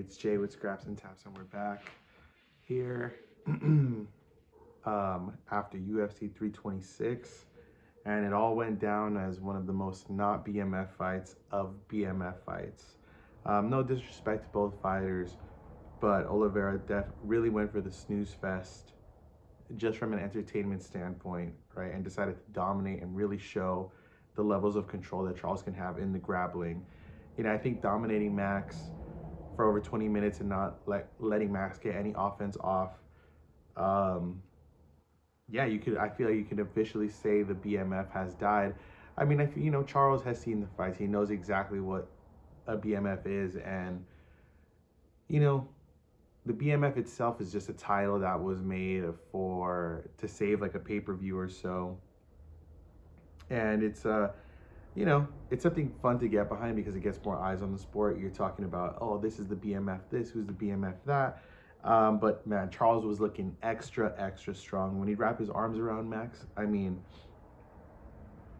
It's Jay with Scraps and Taps, and we're back here after UFC 326, and it all went down as one of the most not BMF fights of BMF fights. No disrespect to both fighters, but Oliveira really went for the snooze fest just from an entertainment standpoint, right? And decided to dominate and really show the levels of control that Charles can have in the grappling. I think dominating Max for over 20 minutes and not letting Max get any offense off. I feel like you could officially say the BMF has died. I mean, Charles has seen the fights. He knows exactly what a BMF is, and the BMF itself is just a title that was made to save like a pay-per-view or so. And it's it's something fun to get behind because it gets more eyes on the sport. You're talking about, oh, this is the BMF this, who's the BMF that. But man, Charles was looking extra strong. When he wrapped his arms around Max, I mean,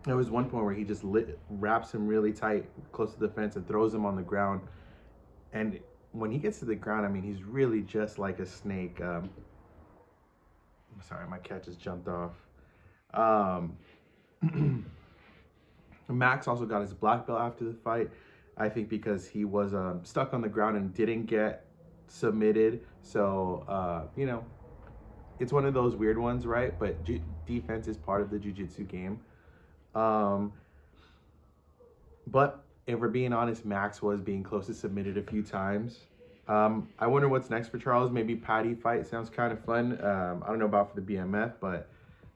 there was one point where he just wraps him really tight, close to the fence, and throws him on the ground. And when he gets to the ground, I mean, he's really just like a snake. Sorry, my cat just jumped off. Max also got his black belt after the fight, I think because he was stuck on the ground and didn't get submitted. So, it's one of those weird ones, right? But defense is part of the jiu-jitsu game. But if we're being honest, Max was being close to submitted a few times. I wonder what's next for Charles. Maybe Patty fight sounds kind of fun. I don't know about for the BMF, but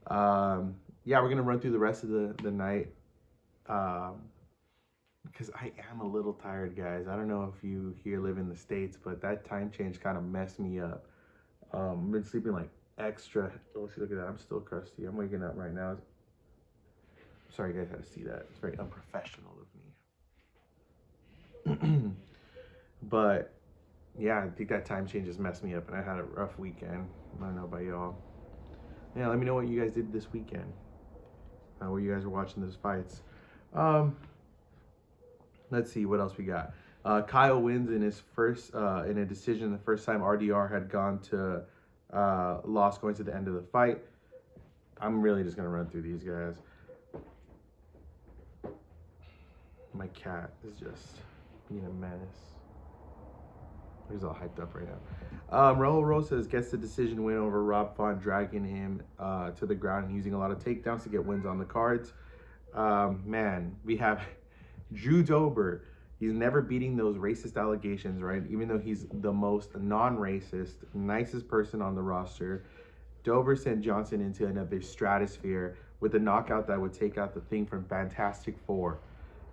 yeah, we're going to run through the rest of the night. Because I am a little tired, guys. I don't know if you here live in the States, but that time change kind of messed me up. I've been sleeping like extra. Oh, see, look at that. I'm still crusty. I'm waking up right now. Sorry, you guys had to see that. It's very unprofessional of me. But yeah, I think that time change just messed me up, and I had a rough weekend. I don't know about y'all. Yeah, let me know what you guys did this weekend. Where you guys were watching those fights. Let's see what else we got. Kyle wins in his first in a decision. The first time RDR had gone to loss going to the end of the fight. I'm really just gonna run through these guys. My cat is just being a menace. He's all hyped up right now. Raul Rosas gets the decision win over Rob Font, dragging him to the ground and using a lot of takedowns to get wins on the cards. Man, we have Drew Dober. He's never beating those racist allegations, right? Even though he's the most non-racist, nicest person on the roster. Dober sent Johnson into another stratosphere with a knockout that would take out the Thing from Fantastic Four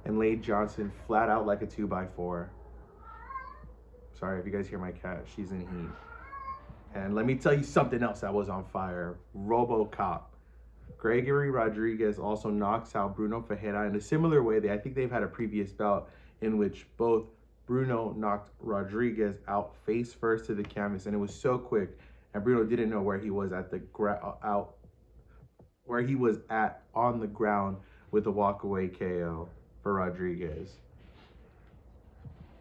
and laid Johnson flat out like a 2x4. Sorry if you guys hear my cat, she's in heat. And let me tell you something else that was on fire. RoboCop. Gregory Rodriguez also knocks out Bruno Ferreira in a similar way. I think they've had a previous bout in which both Bruno knocked Rodriguez out face first to the canvas, and it was so quick, and Bruno didn't know where he was at on the ground with a walkaway KO for Rodriguez.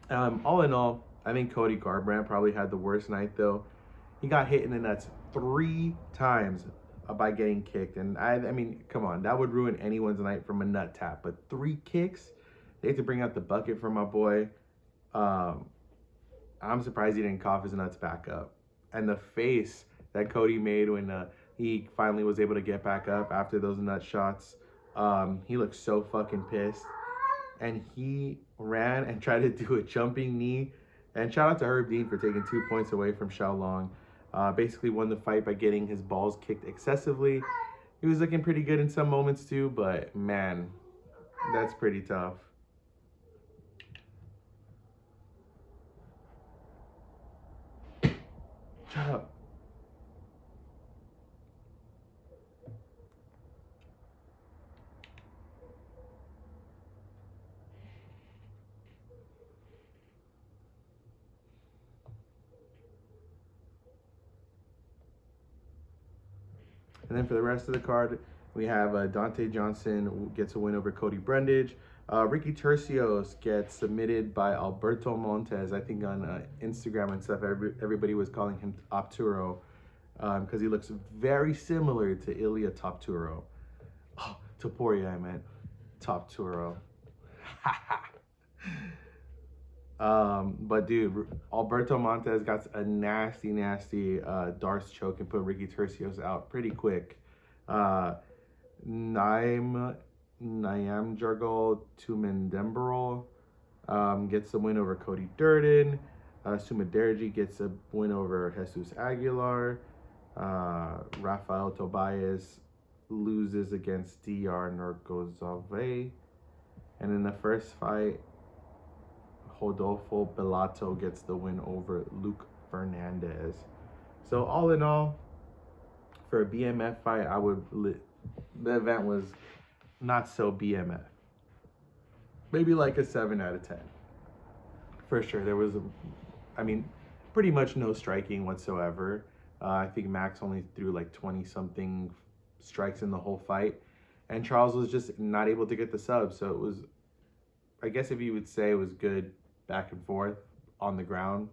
All in all, I think Cody Garbrandt probably had the worst night though. He got hit in the nuts 3 times by getting kicked, and I mean, come on, that would ruin anyone's night from a nut tap. But 3 kicks, they had to bring out the bucket for my boy. I'm surprised he didn't cough his nuts back up. And the face that Cody made when he finally was able to get back up after those nut shots, he looked so fucking pissed. And he ran and tried to do a jumping knee. And shout out to Herb Dean for taking 2 points away from Xiaolong. Basically won the fight by getting his balls kicked excessively. He was looking pretty good in some moments too, but man, that's pretty tough. Shut up. And then for the rest of the card, we have Dante Johnson gets a win over Cody Brundage. Ricky Tercios gets submitted by Alberto Montes. I think on Instagram and stuff, everybody was calling him Opturo because he looks very similar to Ilya Topturo. Oh, Topuria, I meant Topturo. But dude, Alberto Montes got a nasty Darce choke and put Ricky Tercios out pretty quick. Naim Jargol Tumendemberol gets the win over Cody Durden. Sumaderji gets a win over Jesus Aguilar. Rafael Tobias loses against DR Nurgozove. And in the first fight, Rodolfo Bellato gets the win over Luke Fernandez. So all in all, for a BMF fight, the event was not so BMF. Maybe like a 7 out of 10. For sure, there was pretty much no striking whatsoever. I think Max only threw like 20-something strikes in the whole fight. And Charles was just not able to get the sub. So it was, I guess if you would say it was good back and forth on the ground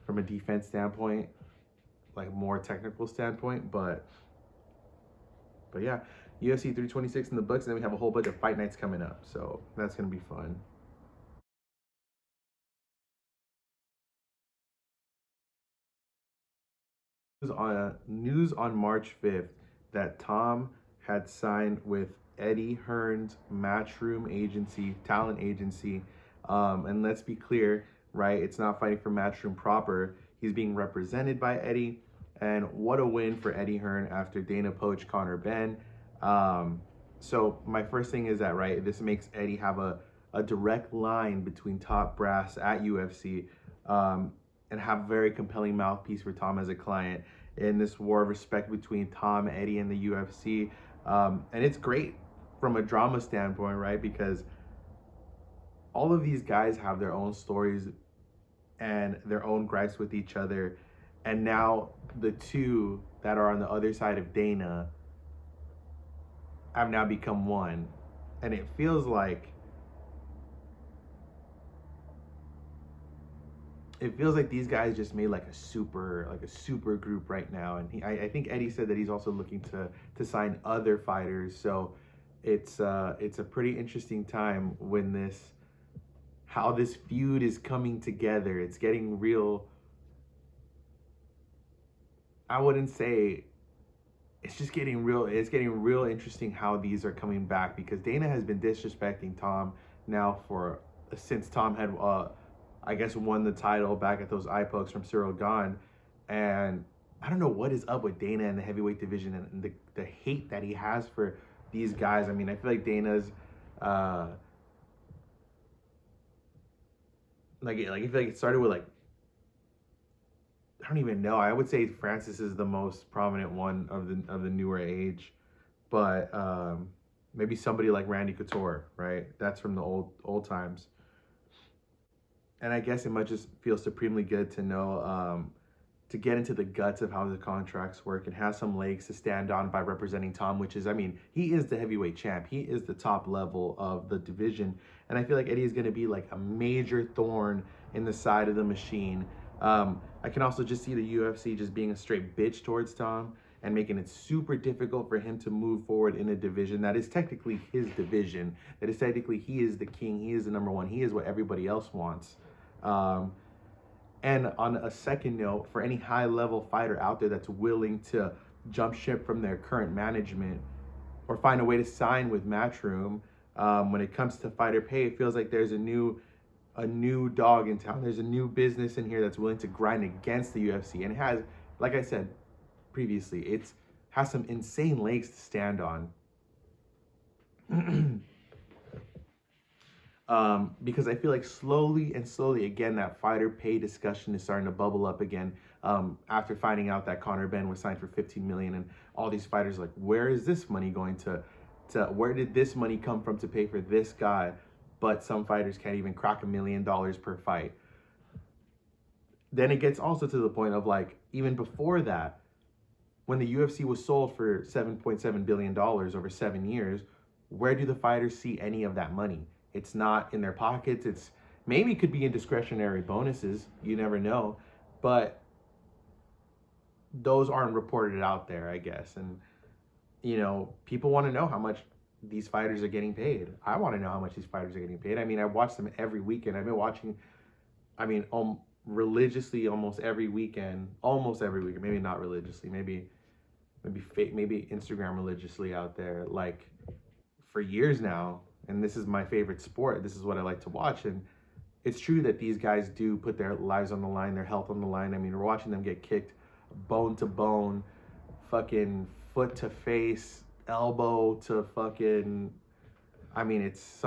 from a defense standpoint, like more technical standpoint, but yeah, UFC 326 in the books, and then we have a whole bunch of fight nights coming up, so that's gonna be fun. News on March 5th that Tom had signed with Eddie Hearn's Matchroom agency, talent agency, and let's be clear, right? It's not fighting for Matchroom proper. He's being represented by Eddie, and what a win for Eddie Hearn after Dana poached Conor Benn. So my first thing is that, right, this makes Eddie have a direct line between top brass at UFC, and have a very compelling mouthpiece for Tom as a client in this war of respect between Tom, Eddie, and the UFC. And it's great from a drama standpoint, right? Because all of these guys have their own stories and their own gripes with each other. And now the two that are on the other side of Dana have now become one. And it feels like these guys just made like a super group right now. And I think Eddie said that he's also looking to sign other fighters. So it's a pretty interesting time when how this feud is coming together. It's getting real. I wouldn't say it's just getting real. It's getting real interesting how these are coming back, because Dana has been disrespecting Tom now since Tom had I guess won the title back at those eye pokes from Cyril Gane. And I don't know what is up with Dana in the heavyweight division and the hate that he has for these guys. I mean, I feel like Dana's I feel like it started with, like, I don't even know. I would say Francis is the most prominent one of the newer age, but maybe somebody like Randy Couture, right? That's from the old times. And I guess it might just feel supremely good to know, to get into the guts of how the contracts work and have some legs to stand on by representing Tom, which is, I mean, he is the heavyweight champ. He is the top level of the division. And I feel like Eddie is going to be like a major thorn in the side of the machine. I can also just see the UFC just being a straight bitch towards Tom and making it super difficult for him to move forward in a division that is technically his division, that is technically he is the king, he is the number one, he is what everybody else wants. And on a second note, for any high-level fighter out there that's willing to jump ship from their current management or find a way to sign with Matchroom, when it comes to fighter pay, it feels like there's a new dog in town. There's a new business in here that's willing to grind against the UFC, and it has, like I said previously, it has some insane legs to stand on. Because I feel like slowly again, that fighter pay discussion is starting to bubble up again, after finding out that Conor Benn was signed for $15 million, and all these fighters are like, where is this money going to where did this money come from to pay for this guy? But some fighters can't even crack $1 million per fight. Then it gets also to the point of, like, even before that, when the UFC was sold for $7.7 billion over 7 years, where do the fighters see any of that money? It's not in their pockets. It's maybe could be in discretionary bonuses. You never know. But those aren't reported out there, I guess. And, you know, people want to know how much these fighters are getting paid. I want to know how much these fighters are getting paid. I mean, I watch them every weekend. I've been watching, religiously almost every weekend. Maybe not religiously. Maybe Instagram religiously out there, like, for years now. And this is my favorite sport. This is what I like to watch. And it's true that these guys do put their lives on the line, their health on the line. I mean, we're watching them get kicked bone to bone, fucking foot to face, elbow to fucking, I mean, it's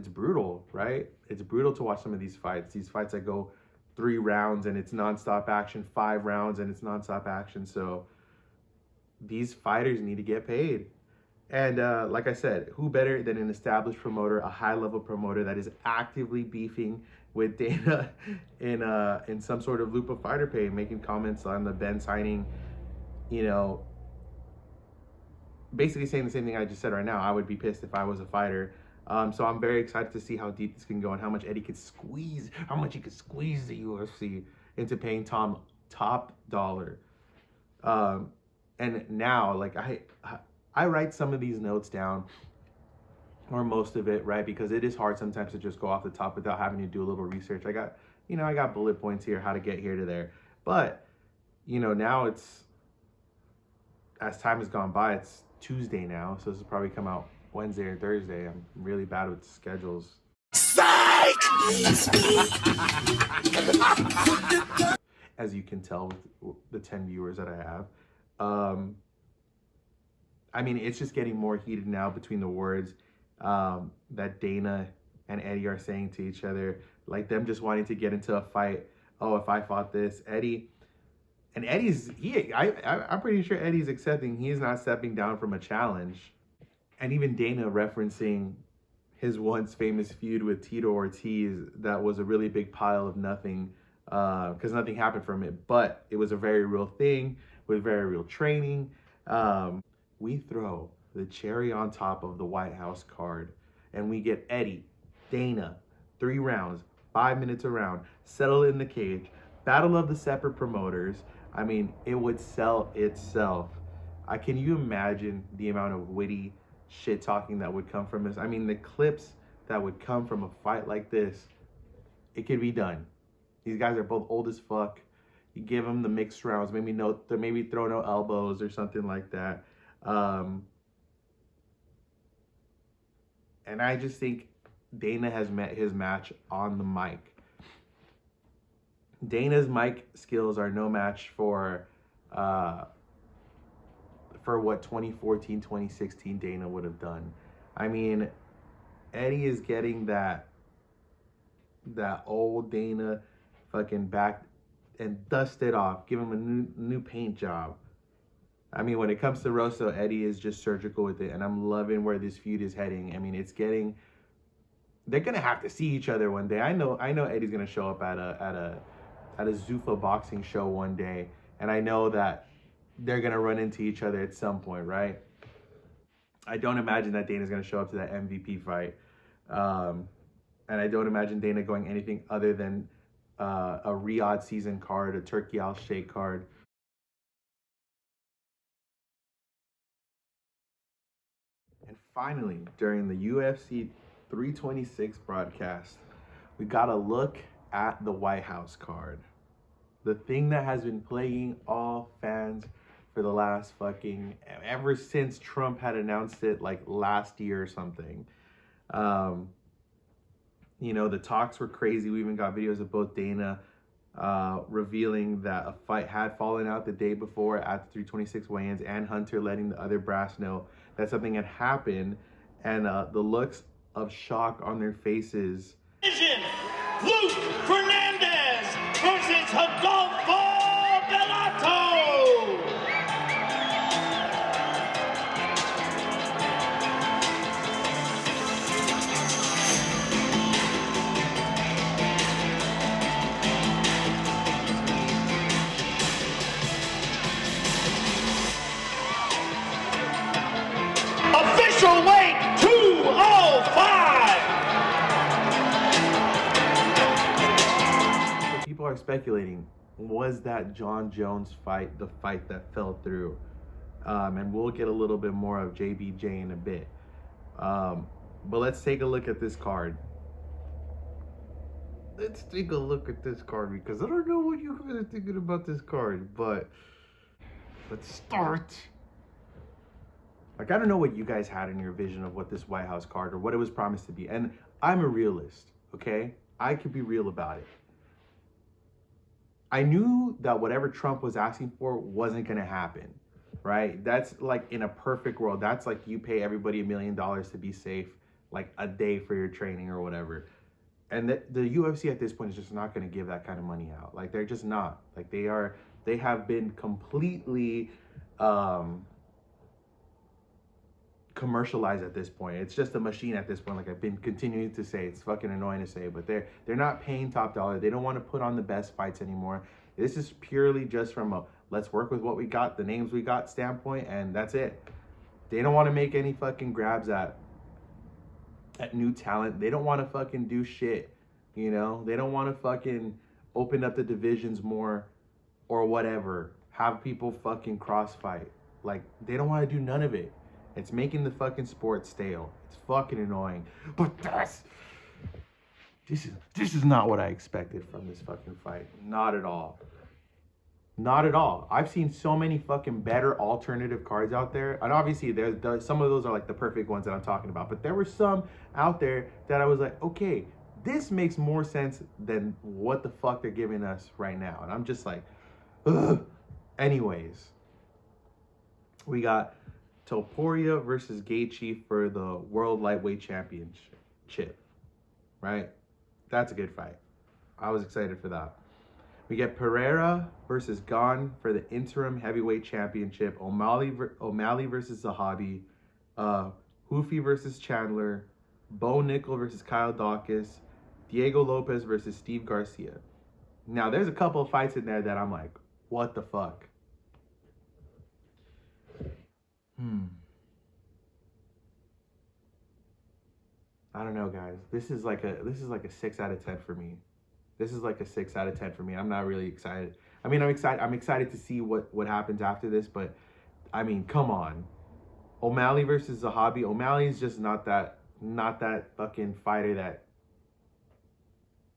brutal, right? It's brutal to watch some of these fights that go 3 rounds and it's nonstop action, 5 rounds and it's nonstop action. So these fighters need to get paid. And like I said, who better than an established promoter, a high-level promoter that is actively beefing with Dana in some sort of loop of fighter pay, making comments on the Ben signing, you know, basically saying the same thing I just said right now. I would be pissed if I was a fighter. So I'm very excited to see how deep this can go and how much Eddie could squeeze, how much he could squeeze the UFC into paying Tom top dollar. And now, like, I write some of these notes down, or most of it, right? Because it is hard sometimes to just go off the top without having to do a little research. I got bullet points here, how to get here to there. But, you know, now as time has gone by, it's Tuesday now. So this will probably come out Wednesday or Thursday. I'm really bad with schedules. Psych! As you can tell with the 10 viewers that I have. I mean, it's just getting more heated now between the words that Dana and Eddie are saying to each other, like them just wanting to get into a fight. Oh, if I fought this, Eddie. And I'm pretty sure Eddie's accepting he's not stepping down from a challenge. And even Dana referencing his once famous feud with Tito Ortiz, that was a really big pile of nothing, because nothing happened from it. But it was a very real thing with very real training. We throw the cherry on top of the White House card, and we get Eddie, Dana, 3 rounds, 5 minutes a round, settle in the cage, battle of the separate promoters. I mean, it would sell itself. Can you imagine the amount of witty shit talking that would come from this? I mean, the clips that would come from a fight like this, it could be done. These guys are both old as fuck. You give them the mixed rounds, maybe throw no elbows or something like that. And I just think Dana has met his match on the mic. Dana's mic skills are no match for what 2014, 2016 Dana would have done. I mean, Eddie is getting that old Dana fucking back and dust it off, give him a new paint job. I mean, when it comes to Rosso, Eddie is just surgical with it, and I'm loving where this feud is heading. I mean, they're gonna have to see each other one day. I know Eddie's gonna show up at a Zuffa boxing show one day, and I know that they're gonna run into each other at some point, right? I don't imagine that Dana's gonna show up to that MVP fight, and I don't imagine Dana going anything other than a Riyadh season card, a Turkey Al Sheikh card. And finally, during the UFC 326 broadcast, we got a look at the White House card. The thing that has been plaguing all fans for the last ever since Trump had announced it like last year or something. You know, the talks were crazy. We even got videos of both Dana revealing that a fight had fallen out the day before at the 326 weigh-ins, and Hunter letting the other brass know that something had happened, and the looks of shock on their faces. Luke Fernandez versus Rodolfo Bellato. Official weight 205. speculating, was that Jon Jones fight the fight that fell through? And we'll get a little bit more of JBJ in a bit. But let's take a look at this card. Let's take a look at this card because I don't know what you guys are thinking about this card, but let's start. Like, I don't know what you guys had in your vision of what this White House card or what it was promised to be. And I'm a realist, okay? I could be real about it. I knew that whatever Trump was asking for wasn't going to happen, right? That's like in a perfect world. That's like you pay everybody $1 million to be safe, like a day for your training or whatever. And the UFC at this point is just not going to give that kind of money out. Like, they're just not. Like, they have been completely commercialized at this point. It's just a machine at this point. Like I've been continuing to say, it's fucking annoying to say, but they're not paying top dollar. They don't want to put on the best fights anymore. This is purely just from a let's work with what we got, the names we got standpoint, and that's it. They don't want to make any fucking grabs at new talent. They don't want to fucking do shit, you know? They don't want to fucking open up the divisions more or whatever. Have people fucking crossfight. Like, they don't want to do none of it. It's making the fucking sport stale. It's fucking annoying. But this is not what I expected from this fucking fight. Not at all. Not at all. I've seen so many fucking better alternative cards out there. And obviously, there's some of those are like the perfect ones that I'm talking about. But there were some out there that I was like, okay, this makes more sense than what the fuck they're giving us right now. And I'm just like, ugh. Anyways, we got Topuria versus Gaethje for the World Lightweight Championship, right? That's a good fight. I was excited for that. We get Pereira versus Gane for the Interim Heavyweight Championship. O'Malley versus Zahabi. Hoofy versus Chandler. Bo Nickel versus Kyle Dawkins. Diego Lopez versus Steve Garcia. Now, there's a couple of fights in there that I'm like, what the fuck? I don't know, guys. This is like a 6 out of 10 for me. This is like a 6 out of 10 for me. I'm not really excited. I mean, I'm excited to see what happens after this, but I mean, come on. O'Malley versus Zahabi. O'Malley is just not that fucking fighter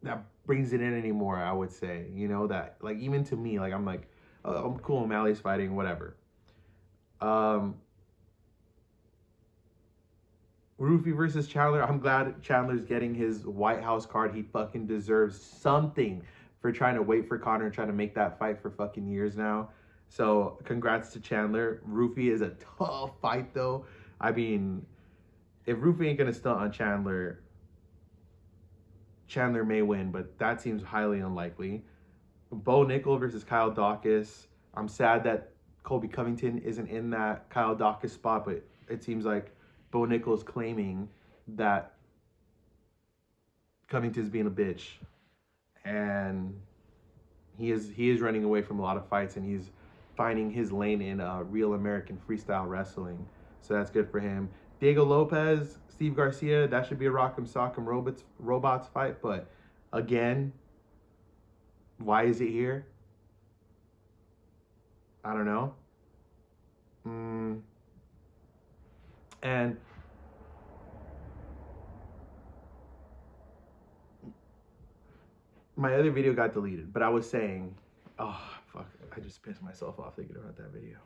that brings it in anymore, I would say. You know, that like even to me, like I'm like, oh, I'm cool, O'Malley's fighting, whatever. Roofy versus Chandler. I'm glad Chandler's getting his White House card. He fucking deserves something for trying to wait for Conor and trying to make that fight for fucking years now. So congrats to Chandler. Roofy is a tough fight though. I mean, if Roofy ain't gonna stunt on Chandler, Chandler may win, but that seems highly unlikely. Bo Nickel versus Kyle Dawkins. I'm sad that Colby Covington isn't in that Kyle Dawkins spot, but it seems like Bo Nickel's claiming that Covington's being a bitch, and he is running away from a lot of fights, and he's finding his lane in real American freestyle wrestling. So that's good for him. Diego Lopez, Steve Garcia, that should be a Rock'em Sock'em Robots fight, but again, why is it here? I don't know. And my other video got deleted, but I was saying, oh, fuck, I just pissed myself off thinking about that video.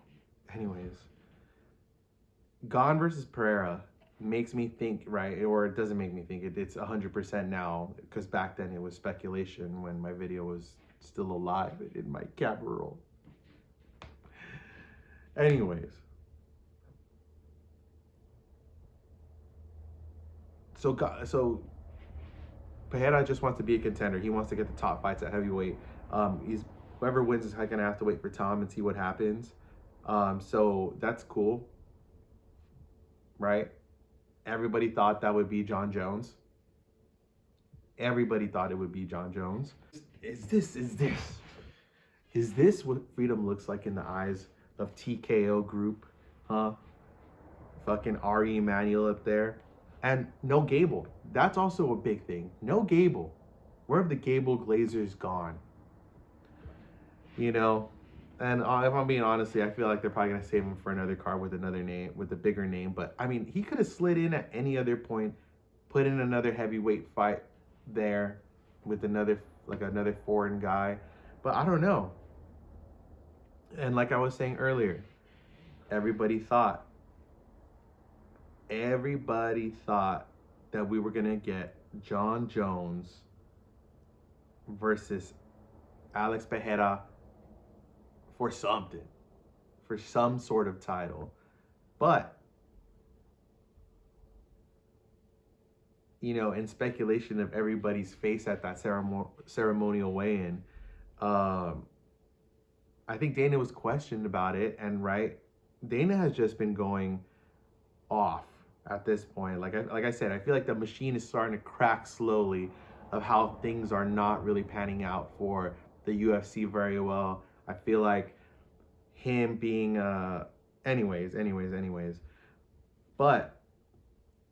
Anyways, Gane versus Pereira makes me think, right, or it doesn't make me think, it's 100% now, because back then it was speculation when my video was still alive in my camera roll. Anyways. So Pereira just wants to be a contender. He wants to get the top fights at heavyweight. Whoever wins is gonna have to wait for Tom and see what happens. So that's cool, right? Everybody thought that would be Jon Jones. Everybody thought it would be Jon Jones. Is this what freedom looks like in the eyes of TKO Group? Huh? Fucking Ari Emanuel up there. And no Gable. That's also a big thing. No Gable. Where have the Gable Glazers gone? you know. And if I'm being honestly, I feel like they're probably gonna save him for another card with another name, with a bigger name. But I mean, he could have slid in at any other point, put in another heavyweight fight there with another foreign guy. But I don't know. And like I was saying earlier, everybody thought everybody thought that we were gonna get Jon Jones versus Alex Pereira for something, for some sort of title. But, you know, in speculation of everybody's face at that ceremonial weigh-in, I think Dana was questioned about it, and right, Dana has just been going off at this point. Like I said, I feel like the machine is starting to crack slowly of how things are not really panning out for the UFC very well. I feel like him being anyways. But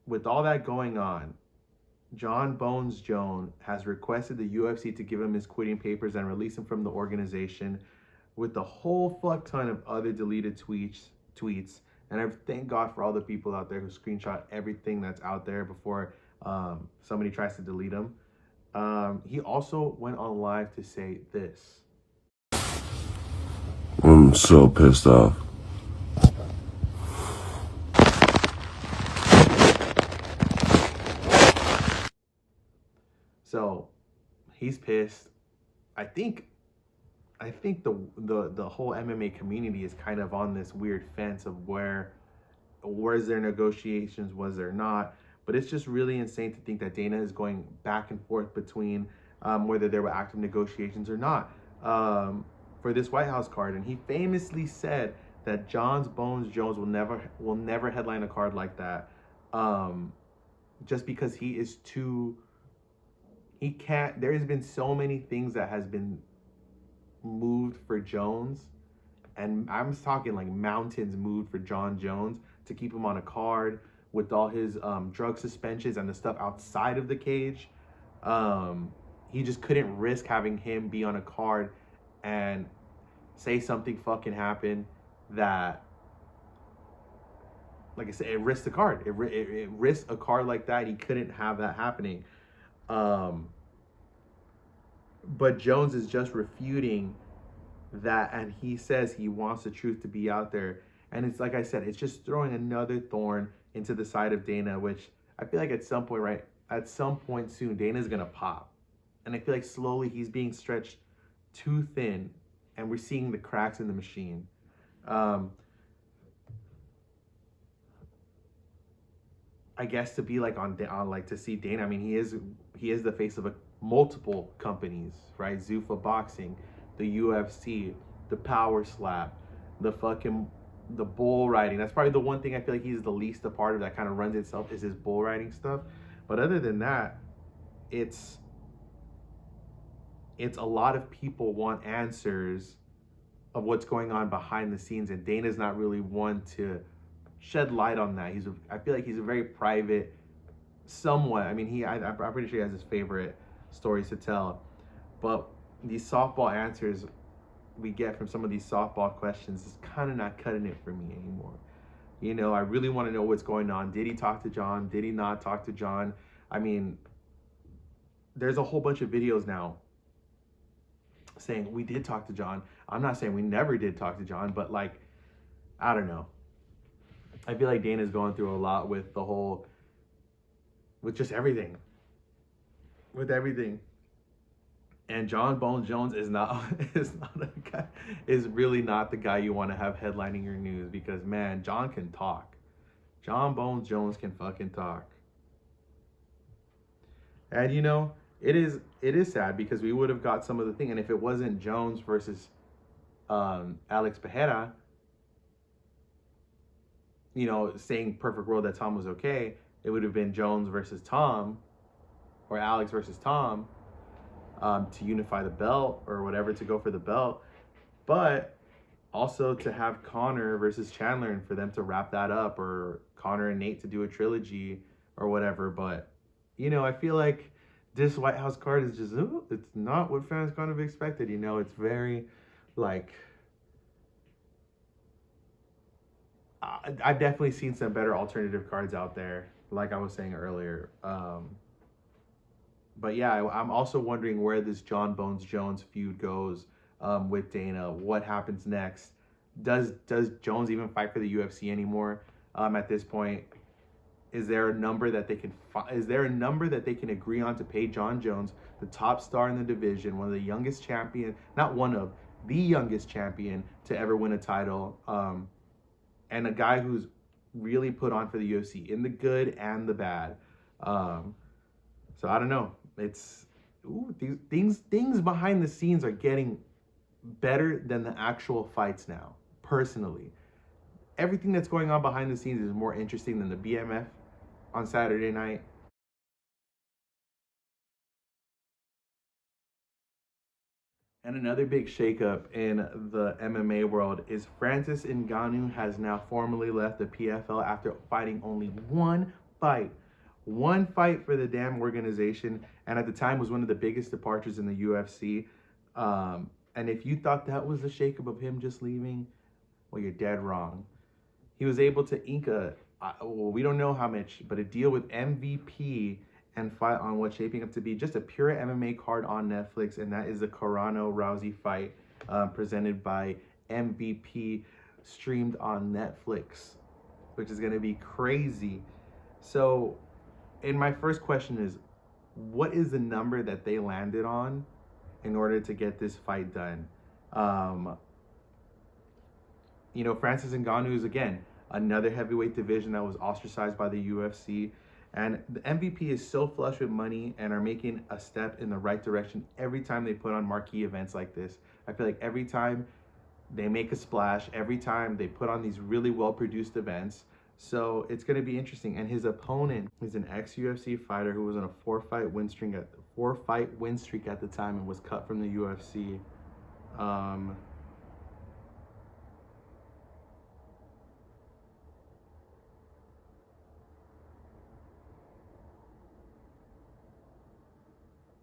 with all that going on, Jon Bones Jones has requested the UFC to give him his quitting papers and release him from the organization, with a whole fuck ton of other deleted tweets. And I thank God for all the people out there who screenshot everything that's out there before somebody tries to delete them. He also went on live to say this. I'm so pissed off. So he's pissed. I think the whole MMA community is kind of on this weird fence of where's there negotiations, was there not? But it's just really insane to think that Dana is going back and forth between whether there were active negotiations or not for this White House card. And he famously said that Jon Bones Jones will never headline a card like that, just because he can't. There has been so many things that has been moved for Jones, and I'm talking like mountains moved for Jon Jones to keep him on a card with all his drug suspensions and the stuff outside of the cage. He just couldn't risk having him be on a card and say something fucking happened that, like I said, it risked the card. It risked a card like that. He couldn't have that happening. But Jones is just refuting that, and he says he wants the truth to be out there. And it's like I said, it's just throwing another thorn into the side of Dana, which I feel like at some point soon, Dana's gonna pop. And I feel like slowly he's being stretched too thin, and we're seeing the cracks in the machine. I guess to be like on like to see Dana, I mean, he is the face of multiple companies, right? Zuffa Boxing, the UFC, the Power Slap, the bull riding. That's probably the one thing I feel like he's the least a part of that kind of runs itself, is his bull riding stuff. But other than that, it's a lot of people want answers of what's going on behind the scenes, and Dana's not really one to shed light on that. I feel like he's a very private, somewhat. I mean, I'm pretty sure he has his favorite stories to tell, but these softball answers we get from some of these softball questions is kind of not cutting it for me anymore. You know, I really want to know what's going on. Did he talk to Jon? Did he not talk to Jon? I mean, there's a whole bunch of videos now saying we did talk to Jon. I'm not saying we never did talk to Jon, but like, I don't know. I feel like Dana's going through a lot with just everything. With everything. And Jon Bones Jones is really not the guy you want to have headlining your news, because man, Jon can talk. Jon Bones Jones can fucking talk. And you know, it is sad because we would have got some of the thing, and if it wasn't Jones versus Alex Pereira, you know, saying perfect world that Tom was okay, it would have been Jones versus Tom, or Alex versus Tom, to unify the belt or whatever, to go for the belt. But also to have Connor versus Chandler and for them to wrap that up, or Connor and Nate to do a trilogy or whatever. But, you know, I feel like this White House card is just, it's not what fans kind of expected. You know, it's very Like, I've definitely seen some better alternative cards out there, like I was saying earlier. But yeah, I'm also wondering where this Jon Bones Jones feud goes with Dana. What happens next? Does Jones even fight for the UFC anymore at this point? Is there a number that they can agree on to pay Jon Jones, the top star in the division, one of the youngest champion, not one of the youngest champion to ever win a title, and a guy who's really put on for the UFC in the good and the bad. So I don't know. It's these things behind the scenes are getting better than the actual fights now. Personally, everything that's going on behind the scenes is more interesting than the BMF on Saturday night. And another big shakeup in the MMA world is Francis Ngannou has now formally left the PFL after fighting only one fight. One fight for the damn organization, and at the time was one of the biggest departures in the UFC. And if you thought that was the shakeup of him just leaving, well, you're dead wrong. He was able to ink we don't know how much, but a deal with MVP and fight on what's shaping up to be just a pure MMA card on Netflix, and that is the Carano-Rousey fight presented by MVP, streamed on Netflix, which is going to be crazy. So, and my first question is, what is the number that they landed on in order to get this fight done? Francis Ngannou is, again, another heavyweight division that was ostracized by the UFC. And the MVP is so flush with money and are making a step in the right direction every time they put on marquee events like this. I feel like every time they make a splash, every time they put on these really well-produced events. So it's going to be interesting. And his opponent is an ex-UFC fighter who was on a four-fight win streak at the time and was cut from the UFC.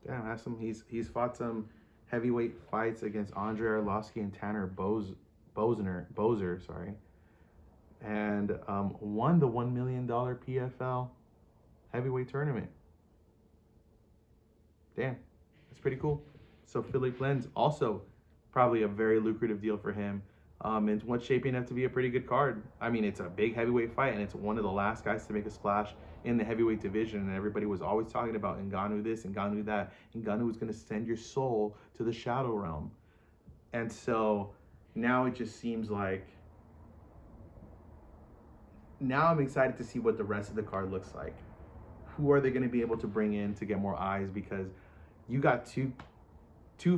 Damn, he's fought some heavyweight fights against Andre Arlovsky and Tanner Bozer, sorry, and won the $1 million PFL heavyweight tournament. Damn, that's pretty cool. So Philippe Lenz, also probably a very lucrative deal for him. And what's shaping up to be a pretty good card. I mean, it's a big heavyweight fight, and it's one of the last guys to make a splash in the heavyweight division. And everybody was always talking about Ngannou this, Ngannou that. Ngannou was going to send your soul to the shadow realm. And so now it just seems like, now I'm excited to see what the rest of the card looks like. Who are they going to be able to bring in to get more eyes? Because you got two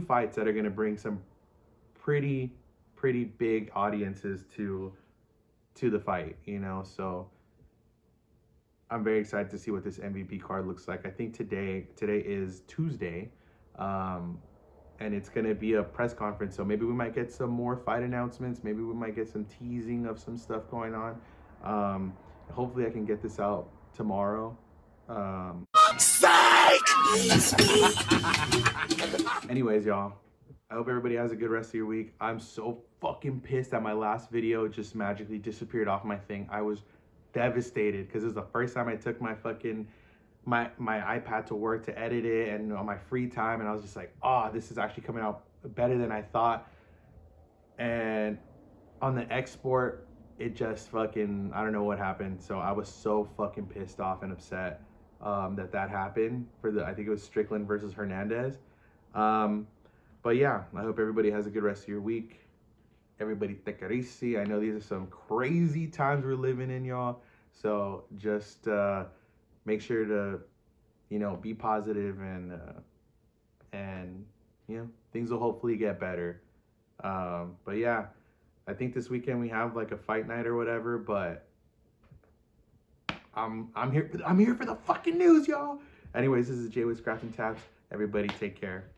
fights that are going to bring some pretty big audiences to the fight, so I'm very excited to see what this MVP card looks like. I think today is Tuesday, and it's going to be a press conference, so maybe we might get some more fight announcements, maybe we might get some teasing of some stuff going on. Hopefully I can get this out tomorrow. Anyways, y'all, I hope everybody has a good rest of your week. I'm so fucking pissed that my last video just magically disappeared off my thing. I was devastated because it was the first time I took my fucking my iPad to work to edit it and on my free time, and I was just like, oh, this is actually coming out better than I thought. And on the export, it just fucking, I don't know what happened. So I was so fucking pissed off and upset that happened for I think it was Strickland versus Hernandez. But yeah, I hope everybody has a good rest of your week. Everybody take it easy. I know these are some crazy times we're living in, y'all. So just make sure to, be positive and things will hopefully get better. But yeah, I think this weekend we have like a fight night or whatever, but I'm here for the fucking news, y'all. Anyways, this is Jay with Scraps and Taps. Everybody take care.